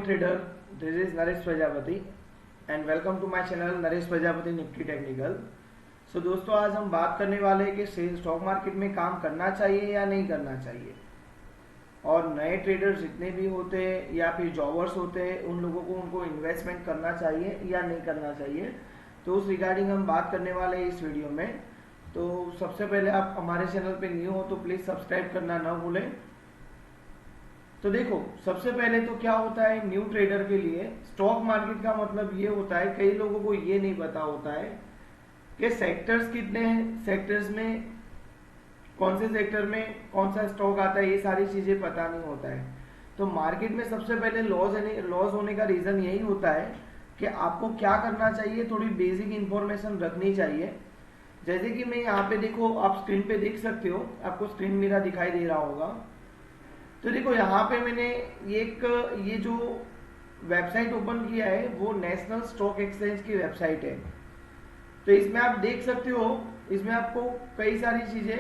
trader, this is Naresh Prajapati and welcome to my channel Naresh Prajapati Nifty Technical। सो दोस्तों आज हम बात करने वाले हैं कि स्टॉक मार्केट में काम करना चाहिए या नहीं करना चाहिए, और नए ट्रेडर्स जितने भी होते हैं या फिर जॉबर्स होते हैं उन लोगों को उनको इन्वेस्टमेंट करना चाहिए या नहीं करना चाहिए। तो उस रिगार्डिंग हम बात करने वाले हैं इस वीडियो में। तो सबसे पहले आप हमारे चैनल पे न्यू हो तो प्लीज़ सब्सक्राइब करना ना भूलें। तो देखो, सबसे पहले तो क्या होता है न्यू ट्रेडर के लिए स्टॉक मार्केट का मतलब ये होता है, कई लोगों को ये नहीं पता होता है कि सेक्टर्स कितने हैं, सेक्टर्स में कौन से सेक्टर में कौन सा स्टॉक आता है, ये सारी चीजें पता नहीं होता है। तो मार्केट में सबसे पहले लॉस होने का रीजन यही होता है कि आपको क्या करना चाहिए, थोड़ी बेसिक इंफॉर्मेशन रखनी चाहिए। जैसे कि मैं यहाँ पे देखो, आप स्क्रीन पे देख सकते हो, आपको स्क्रीन मेरा दिखाई दे रहा होगा। तो देखो यहाँ पे मैंने ये जो वेबसाइट ओपन किया है वो नेशनल स्टॉक एक्सचेंज की वेबसाइट है। तो इसमें आप देख सकते हो, इसमें आपको कई सारी चीजें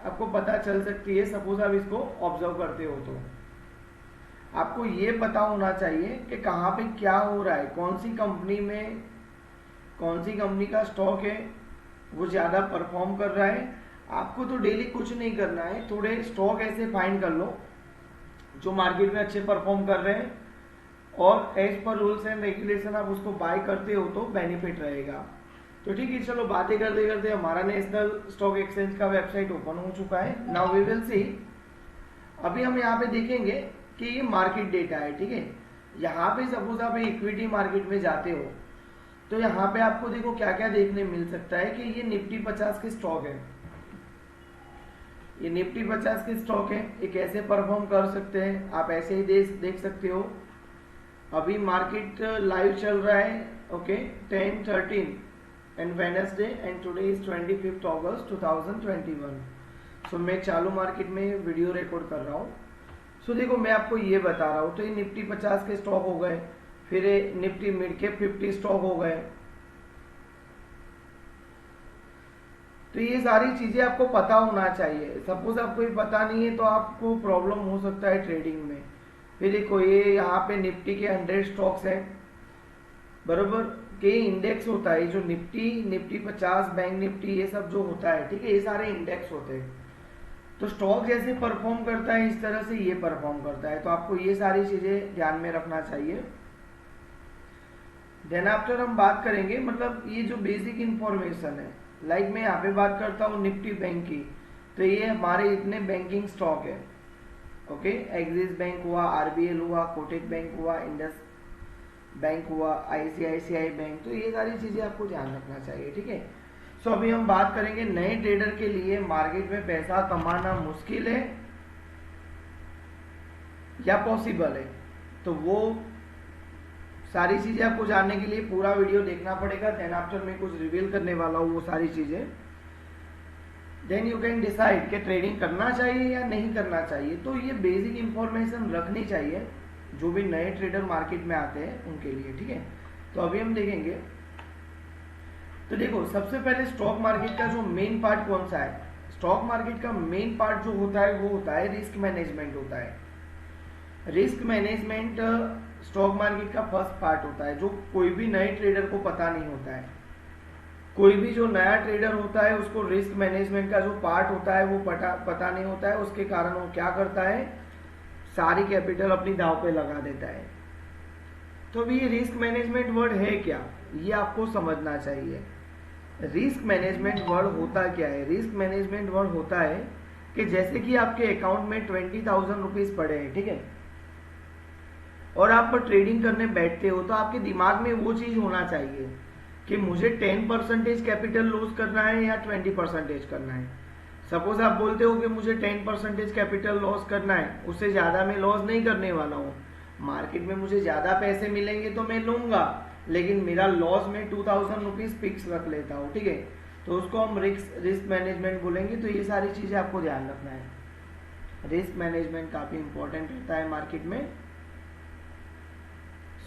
आपको पता चल सकती है। सपोज आप इसको ऑब्जर्व करते हो तो आपको ये पता होना चाहिए कि कहाँ पे क्या हो रहा है, कौन सी कंपनी में कौन सी कंपनी का स्टॉक है वो ज्यादा परफॉर्म कर रहा है। आपको तो डेली कुछ नहीं करना है, थोड़े स्टॉक ऐसे फाइंड कर लो जो मार्केट में अच्छे परफॉर्म कर रहे हैं और as per rules and regulation आप उसको बाय करते हो तो बेनिफिट रहेगा। तो ठीक है, चलो बातें करते करते हमारा नेशनल स्टॉक एक्सचेंज का वेबसाइट ओपन हो चुका है। Now we will see. अभी हम यहाँ पे देखेंगे कि ये मार्केट डेटा है, ठीक है। यहाँ पे सपोज आप इक्विटी मार्केट में जाते हो तो यहाँ पे आपको देखो क्या क्या देखने मिल सकता है कि ये निफ्टी 50 के स्टॉक है, ये निफ्टी 50 के स्टॉक है, ये कैसे परफॉर्म कर सकते हैं आप ऐसे ही देख सकते हो। अभी मार्केट लाइव चल रहा है, okay, 10:13 and Wednesday and today is 25 अगस्त 2021। सो मैं चालू मार्केट में वीडियो रिकॉर्ड कर रहा हूँ। सो देखो मैं आपको ये बता रहा हूँ, तो ये निफ्टी 50 के स्टॉक हो गए, फिर ये निफ्टी मिड कैप 50 स्टॉक हो गए। तो ये सारी चीजें आपको पता होना चाहिए। सपोज आपको ये पता नहीं है तो आपको प्रॉब्लम हो सकता है ट्रेडिंग में। फिर देखो ये यहाँ पे निफ्टी के 100 स्टॉक्स हैं, बरोबर के इंडेक्स होता है जो निफ्टी 50, बैंक निफ्टी, ये सब जो होता है, ठीक है, ये सारे इंडेक्स होते हैं। तो स्टॉक जैसे परफॉर्म करता है इस तरह से ये परफॉर्म करता है। तो आपको ये सारी चीजें ध्यान में रखना चाहिए। देन आफ्टर हम बात करेंगे, मतलब ये जो बेसिक इंफॉर्मेशन है, लाइक मैं यहाँ पे बात करता हूँ निफ्टी बैंक की, तो ये हमारे इतने बैंकिंग स्टॉक है, ओके। एक्सिस बैंक हुआ, आरबीएल हुआ, कोटक बैंक हुआ, इंडस बैंक हुआ, आईसीआईसीआई बैंक। तो ये सारी चीजें आपको ध्यान रखना चाहिए, ठीक है। सो अभी हम बात करेंगे नए ट्रेडर के लिए मार्केट में पैसा कमाना मुश्किल है या पॉसिबल है। तो वो सारी चीजें आपको जानने के लिए पूरा वीडियो देखना पड़ेगा। देन आफ्टर मैं कुछ रिवील करने वाला हूँ वो सारी चीजें, देन यू कैन डिसाइड कि ट्रेडिंग करना चाहिए या नहीं करना चाहिए। तो ये बेसिक इंफॉर्मेशन रखनी चाहिए जो भी नए ट्रेडर मार्केट में आते हैं उनके लिए, ठीक है। तो अभी हम देखेंगे। तो देखो सबसे पहले स्टॉक मार्केट का जो मेन पार्ट कौन सा है, स्टॉक मार्केट का मेन पार्ट जो होता है वो होता है रिस्क मैनेजमेंट होता है। रिस्क मैनेजमेंट स्टॉक मार्केट का फर्स्ट पार्ट होता है जो कोई भी नए ट्रेडर को पता नहीं होता है। कोई भी जो नया ट्रेडर होता है उसको रिस्क मैनेजमेंट का जो पार्ट होता है वो पता नहीं होता है। उसके कारण वो क्या करता है, सारी कैपिटल अपनी दांव पे लगा देता है। तो भी ये रिस्क मैनेजमेंट वर्ड है क्या, ये आपको समझना चाहिए। रिस्क मैनेजमेंट वर्ड होता क्या है? रिस्क मैनेजमेंट वर्ड होता है कि जैसे कि आपके अकाउंट में 20,000 रुपीज पड़े हैं, ठीक है, और आप ट्रेडिंग करने बैठते हो तो आपके दिमाग में वो चीज होना चाहिए कि मुझे 10% कैपिटल लॉस करना है या 20% करना है। सपोज आप बोलते हो कि मुझे 10% कैपिटल लॉस करना है, उससे ज्यादा मैं लॉस नहीं करने वाला हूँ। मार्केट में मुझे ज्यादा पैसे मिलेंगे तो मैं लूंगा, लेकिन मेरा लॉस में 2,000 रुपीज फिक्स रख लेता हूँ, ठीक है। तो उसको हम रिस्क मैनेजमेंट बोलेंगे। तो ये सारी चीजें आपको ध्यान रखना है। रिस्क मैनेजमेंट काफी इंपॉर्टेंट रहता है मार्केट में।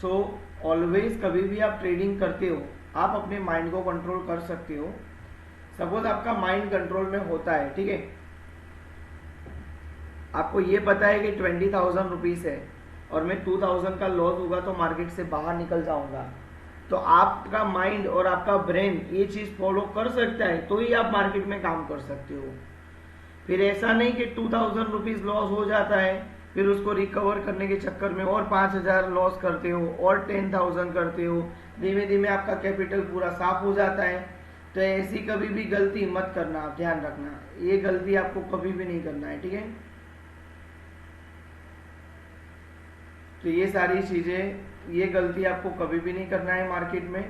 सो ऑलवेज कभी भी आप ट्रेडिंग करते हो आप अपने माइंड को कंट्रोल कर सकते हो। सपोज आपका माइंड कंट्रोल में होता है, ठीक है, आपको ये पता है कि 20,000 रुपीज है, और मैं 2000 का लॉस होगा तो मार्केट से बाहर निकल जाऊंगा। तो आपका माइंड और आपका ब्रेन ये चीज फॉलो कर सकता है तो ही आप मार्केट में काम कर सकते हो। फिर ऐसा नहीं कि 2000 रुपीज लॉस हो जाता है फिर उसको रिकवर करने के चक्कर में और 5000 लॉस करते हो और 10,000 करते हो, धीमे धीमे आपका कैपिटल पूरा साफ हो जाता है। तो ऐसी कभी भी गलती मत करना, आप ध्यान रखना, ये गलती आपको कभी भी नहीं करना है, ठीक है। तो ये सारी चीजें, ये गलती आपको कभी भी नहीं करना है मार्केट में।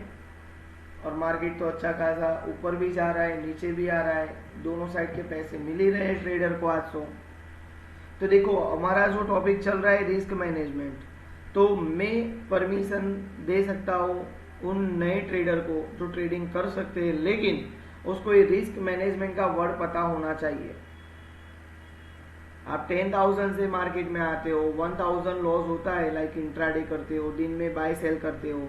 और मार्केट तो अच्छा खासा ऊपर भी जा रहा है, नीचे भी आ रहा है, दोनों साइड के पैसे मिल ही रहे हैं ट्रेडर को आज तो देखो हमारा जो टॉपिक चल रहा है रिस्क मैनेजमेंट, तो मैं परमिशन दे सकता हूँ उन नए ट्रेडर को जो ट्रेडिंग कर सकते हैं, लेकिन उसको ये रिस्क मैनेजमेंट का वर्ड पता होना चाहिए। आप 10,000 से मार्केट में आते हो, 1000 लॉस होता है, लाइक इंट्राडे करते हो, दिन में बाय सेल करते हो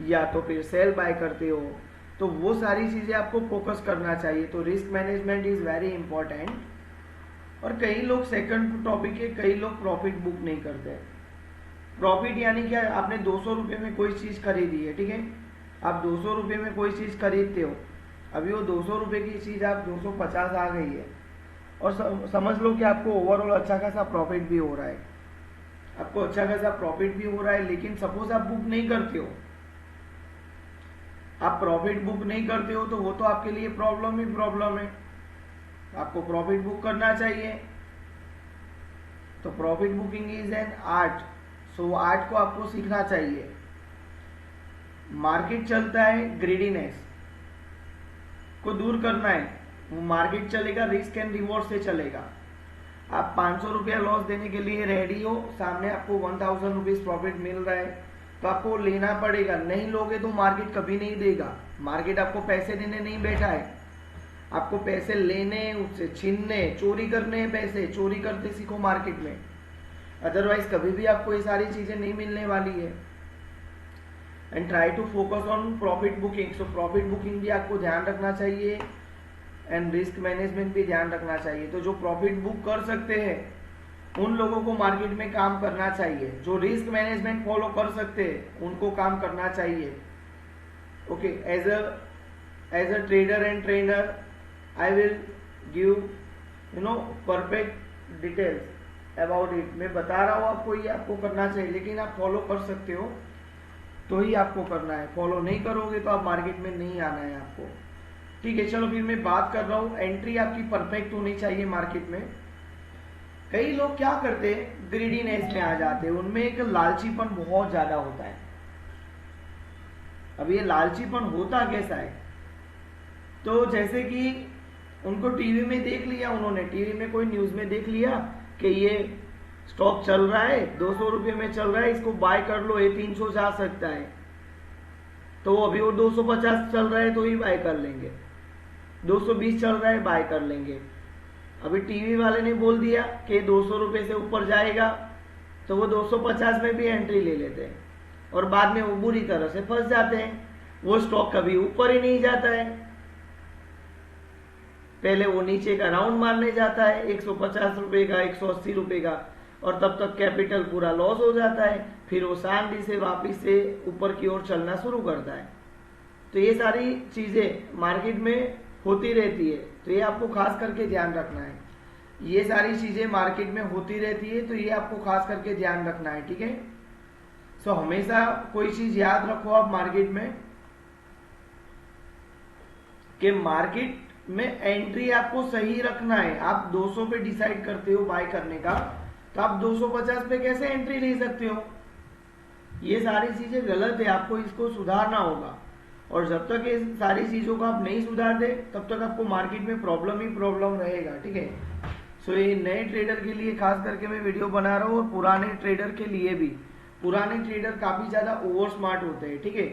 या तो फिर सेल बाय करते हो, तो वो सारी चीजें आपको फोकस करना चाहिए। तो risk management is very important. और कई लोग, सेकंड टॉपिक है, कई लोग प्रॉफिट बुक नहीं करते। प्रॉफिट यानी क्या, आपने 200 रुपये में कोई चीज खरीदी है, ठीक है, आप 200 रुपये में कोई चीज खरीदते हो, अभी वो 200 रुपये की चीज आप 250 आ गई है और समझ लो कि आपको ओवरऑल अच्छा खासा प्रॉफिट भी हो रहा है, आपको अच्छा खासा प्रॉफिट भी हो रहा है, लेकिन सपोज आप बुक नहीं करते हो, आप प्रॉफिट बुक नहीं करते हो, तो वो तो आपके लिए प्रॉब्लम ही प्रॉब्लम है। आपको प्रॉफिट बुक करना चाहिए। तो profit booking is an art, so art को आपको सीखना चाहिए। मार्केट चलता है, ग्रीडीनेस को दूर करना है, वो मार्केट चलेगा रिस्क एंड रिवॉर्ड से चलेगा। आप 500 रुपया लॉस देने के लिए रेडी हो, सामने आपको 1000 रुपीज प्रॉफिट मिल रहा है, तो आपको लेना पड़ेगा। नहीं लोगे तो मार्केट कभी नहीं देगा। मार्केट आपको पैसे देने नहीं बैठा है, आपको पैसे लेने, उससे छीनने, चोरी करने, पैसे चोरी करते सीखो मार्केट में, अदरवाइज कभी भी आपको ये सारी चीजें नहीं मिलने वाली है। And try to focus on profit booking. So profit booking भी आपको ध्यान रखना चाहिए एंड रिस्क मैनेजमेंट भी ध्यान रखना चाहिए। तो जो प्रॉफिट बुक कर सकते हैं उन लोगों को मार्केट में काम करना चाहिए, जो रिस्क मैनेजमेंट फॉलो कर सकते हैं उनको काम करना चाहिए। Okay, as a trader and trainer I will give perfect details about it। मैं बता रहा हूँ आपको, ये आपको करना चाहिए, लेकिन आप फॉलो कर सकते हो तो ही आपको करना है, फॉलो नहीं करोगे तो आप मार्केट में नहीं आना है आपको, ठीक है। चलो फिर मैं बात कर रहा हूँ, एंट्री आपकी परफेक्ट होनी चाहिए मार्केट में। कई लोग क्या करते हैं, ग्रीडीनेस में आ जाते हैं, उनमें एक लालचीपन बहुत ज्यादा होता है। अब ये लालचीपन होता कैसा है, तो जैसे कि उनको टीवी में देख लिया, उन्होंने टीवी में कोई न्यूज में देख लिया कि ये स्टॉक चल रहा है, 200 रुपये में चल रहा है, इसको बाय कर लो, ये 300 जा सकता है, तो अभी वो 250 चल रहा है तो ही बाय कर लेंगे, 220 चल रहा है बाय कर लेंगे। अभी टीवी वाले ने बोल दिया कि 200 रुपये से ऊपर जाएगा, तो वो 250 में भी एंट्री ले लेते हैं और बाद में वो बुरी तरह से फंस जाते हैं। वो स्टॉक कभी ऊपर ही नहीं जाता है, पहले वो नीचे का राउंड मारने जाता है 150 रुपए का, 180 रुपए का, और तब तक कैपिटल पूरा लॉस हो जाता है, फिर वो शांति से वापिस से ऊपर की ओर चलना शुरू करता है। तो ये सारी चीजें मार्केट में होती रहती है, तो ये आपको खास करके ध्यान रखना है। ये सारी चीजें मार्केट में होती रहती है, तो ये आपको खास करके ध्यान रखना है, ठीक है। सो हमेशा कोई चीज याद रखो आप मार्केट में, कि मार्केट में एंट्री आपको सही रखना है। आप 200 पे डिसाइड करते हो बाय करने का, तो आप 250 पे कैसे एंट्री ले सकते हो? ये सारी चीजें गलत है, आपको इसको सुधारना होगा। और जब तक ये सारी चीजों को आप नहीं सुधारते तब तक आपको मार्केट में प्रॉब्लम ही प्रॉब्लम रहेगा, ठीक है। सो ये नए ट्रेडर के लिए खास करके मैं वीडियो बना रहा हूँ, और पुराने ट्रेडर के लिए भी। पुराने ट्रेडर काफी ज्यादा ओवर स्मार्ट होते हैं, ठीक है।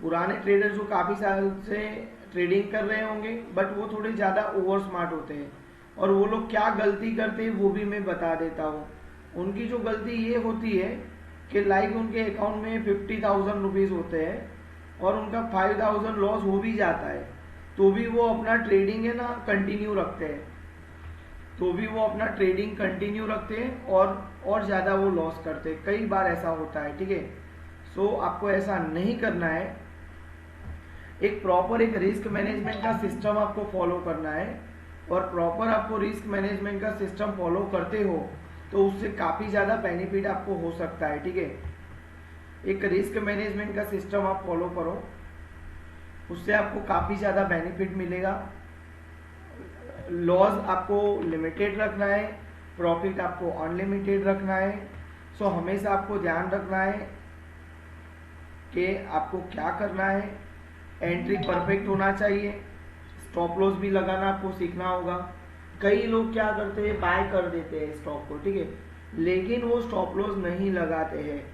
पुराने ट्रेडर जो काफी साल से ट्रेडिंग कर रहे होंगे, बट वो थोड़े ज्यादा ओवर स्मार्ट होते हैं, और वो लोग क्या गलती करते हैं वो भी मैं बता देता हूँ। उनकी जो गलती ये होती है कि लाइक उनके अकाउंट में 50,000 रुपीज होते हैं और उनका 5,000 लॉस हो भी जाता है, तो भी वो अपना ट्रेडिंग है ना कंटिन्यू रखते हैं। तो भी वो अपना ट्रेडिंग कंटिन्यू रखते हैं और ज़्यादा वो लॉस करते हैं। कई बार ऐसा होता है, ठीक है। सो आपको ऐसा नहीं करना है। एक प्रॉपर एक रिस्क मैनेजमेंट का सिस्टम आपको फॉलो करना है, और प्रॉपर आपको रिस्क मैनेजमेंट का सिस्टम फॉलो करते हो तो उससे काफ़ी ज़्यादा बेनिफिट आपको हो सकता है, ठीक है। एक रिस्क मैनेजमेंट का सिस्टम आप फॉलो करो, उससे आपको काफ़ी ज़्यादा बेनिफिट मिलेगा। लॉस आपको लिमिटेड रखना है, प्रॉफिट आपको अनलिमिटेड रखना है। सो हमेशा आपको ध्यान रखना है कि आपको क्या करना है। एंट्री परफेक्ट होना चाहिए, स्टॉप लॉस भी लगाना आपको सीखना होगा। कई लोग क्या करते हैं, बाय कर देते हैं स्टॉक को, ठीक है, लेकिन वो स्टॉप लॉस नहीं लगाते हैं।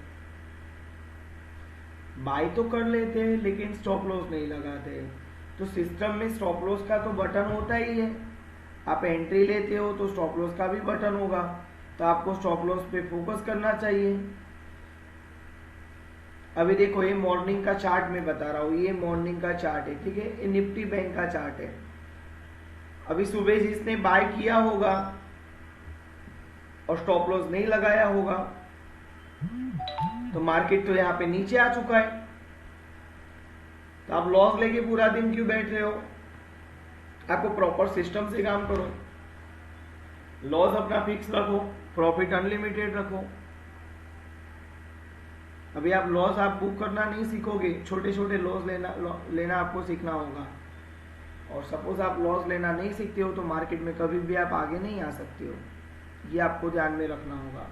बाय तो कर लेते हैं लेकिन स्टॉप लॉस नहीं लगाते हैं। तो सिस्टम में स्टॉप लॉस का तो बटन होता ही है। आप एंट्री लेते हो तो स्टॉप लॉस का भी बटन होगा, तो आपको स्टॉप लॉस पे फोकस करना चाहिए। अभी देखो, ये मॉर्निंग का चार्ट मैं बता रहा हूँ, ये मॉर्निंग का चार्ट है, ठीक है। ये निफ्टी बैंक का चार्ट है। अभी सुबह जिसने बाय किया होगा और स्टॉप लॉस नहीं लगाया होगा तो मार्केट तो यहाँ पे नीचे आ चुका है, तो आप लॉस लेके पूरा दिन क्यों बैठ रहे हो? आपको प्रॉपर सिस्टम से काम करो, लॉस अपना फिक्स रखो, प्रॉफिट अनलिमिटेड रखो। अभी आप लॉस आप बुक करना नहीं सीखोगे, छोटे छोटे लॉस लेना आपको सीखना होगा। और सपोज आप लॉस लेना नहीं सीखते हो तो मार्केट में कभी भी आप आगे नहीं आ सकते हो। ये आपको ध्यान में रखना होगा।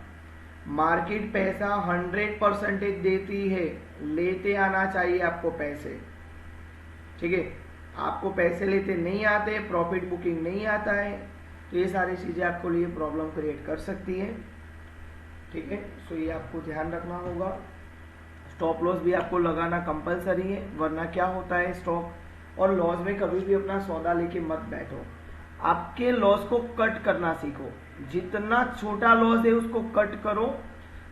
मार्केट पैसा 100% देती है, लेते आना चाहिए आपको पैसे, ठीक है। आपको पैसे लेते नहीं आते, प्रॉफिट बुकिंग नहीं आता है, तो ये सारी चीज़ें आपको लिए प्रॉब्लम क्रिएट कर सकती है, ठीक है। सो ये आपको ध्यान रखना होगा। स्टॉप लॉस भी आपको लगाना कंपलसरी है, वरना क्या होता है, स्टॉक और लॉस में कभी भी अपना सौदा लेके मत बैठो। आपके लॉस को कट करना सीखो, जितना छोटा लॉस है उसको कट करो,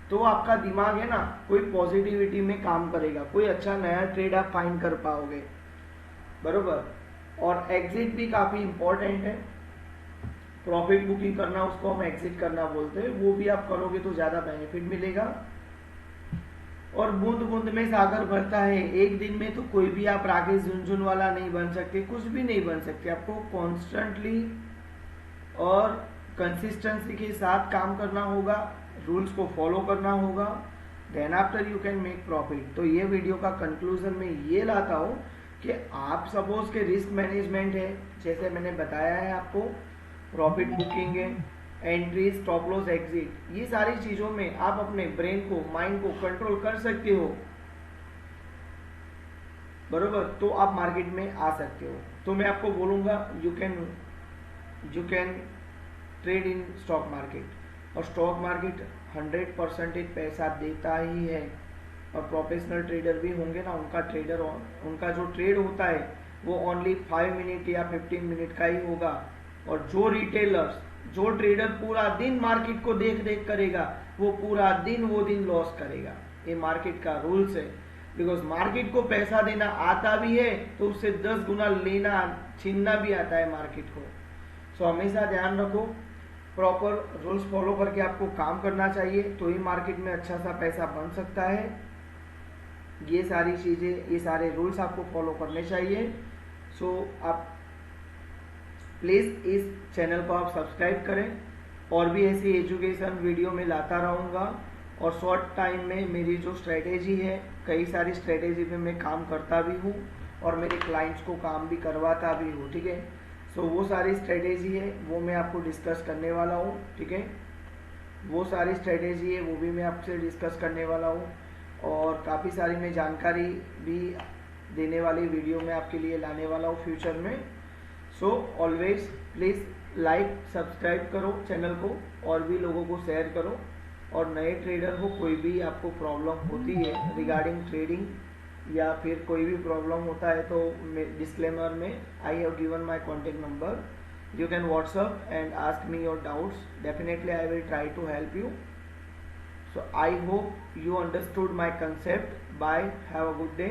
तो आपका दिमाग है ना कोई पॉजिटिविटी में काम करेगा, कोई अच्छा नया ट्रेड आप फाइंड कर पाओगे, बरोबर। और एग्जिट भी काफी इंपॉर्टेंट है। प्रॉफिट बुकिंग करना, उसको हम एग्जिट करना बोलते हैं, वो भी आप करोगे तो ज्यादा बेनिफिट मिलेगा। और बूंद बूंद में सागर भरता है, एक दिन में तो कोई भी आप राकेश झुनझुनवाला नहीं बन सकते, कुछ भी नहीं बन सकते। आपको कॉन्स्टेंटली और कंसिस्टेंसी के साथ काम करना होगा, रूल्स को फॉलो करना होगा, then after you can make profit. तो ये वीडियो का कंक्लूजन में ये लाता हूँ कि आप सपोज के रिस्क मैनेजमेंट है, जैसे मैंने बताया है आपको, प्रॉफिट बुकिंग है, एंट्री, स्टॉप लॉस, एग्जिट, ये सारी चीजों में आप अपने ब्रेन को, माइंड को कंट्रोल कर सकते हो, बरोबर, तो आप मार्केट में आ सकते हो। तो मैं आपको बोलूंगा you can trade in stock market. और स्टॉक मार्केट 100% पैसा देता ही है। और प्रोफेशनल ट्रेडर भी होंगे ना, उनका जो ट्रेड होता है वो ओनली 5 मिनट या 15 मिनट का ही होगा। और जो ट्रेडर पूरा दिन मार्केट को देख करेगा, वो पूरा दिन लॉस करेगा। ये मार्केट का रूल्स है। बिकॉज मार्केट को पैसा देना आता भी है तो उससे 10 गुना लेना, छीनना भी आता है मार्केट को। सो हमेशा ध्यान रखो, प्रॉपर रूल्स फॉलो करके आपको काम करना चाहिए, तो ही मार्केट में अच्छा सा पैसा बन सकता है। ये सारी चीजें, ये सारे रूल्स आपको फॉलो करने चाहिए। सो आप प्लीज इस चैनल को आप सब्सक्राइब करें, और भी ऐसी एजुकेशन वीडियो में लाता रहूँगा। और शॉर्ट टाइम में मेरी जो स्ट्रेटेजी है, कई सारी स्ट्रेटेजी पे मैं काम करता भी हूँ और मेरे क्लाइंट्स को काम भी करवाता भी हूँ, ठीक है। सो वो सारी स्ट्रेटेजी है वो मैं आपको डिस्कस करने वाला हूँ, ठीक है। वो सारी स्ट्रेटेजी है वो भी मैं आपसे डिस्कस करने वाला हूँ, और काफ़ी सारी मैं जानकारी भी देने वाली वीडियो में आपके लिए लाने वाला हूँ फ्यूचर में। So always please like, subscribe करो चैनल को, और भी लोगों को शेयर करो। और नए ट्रेडर हो, कोई भी आपको प्रॉब्लम होती है रिगार्डिंग ट्रेडिंग, या फिर कोई भी प्रॉब्लम होता है, तो डिस्क्लेमर में I have given my contact number, you can WhatsApp and ask me your doubts, definitely I will try to help you. So I hope you understood my concept. Bye, have a good day.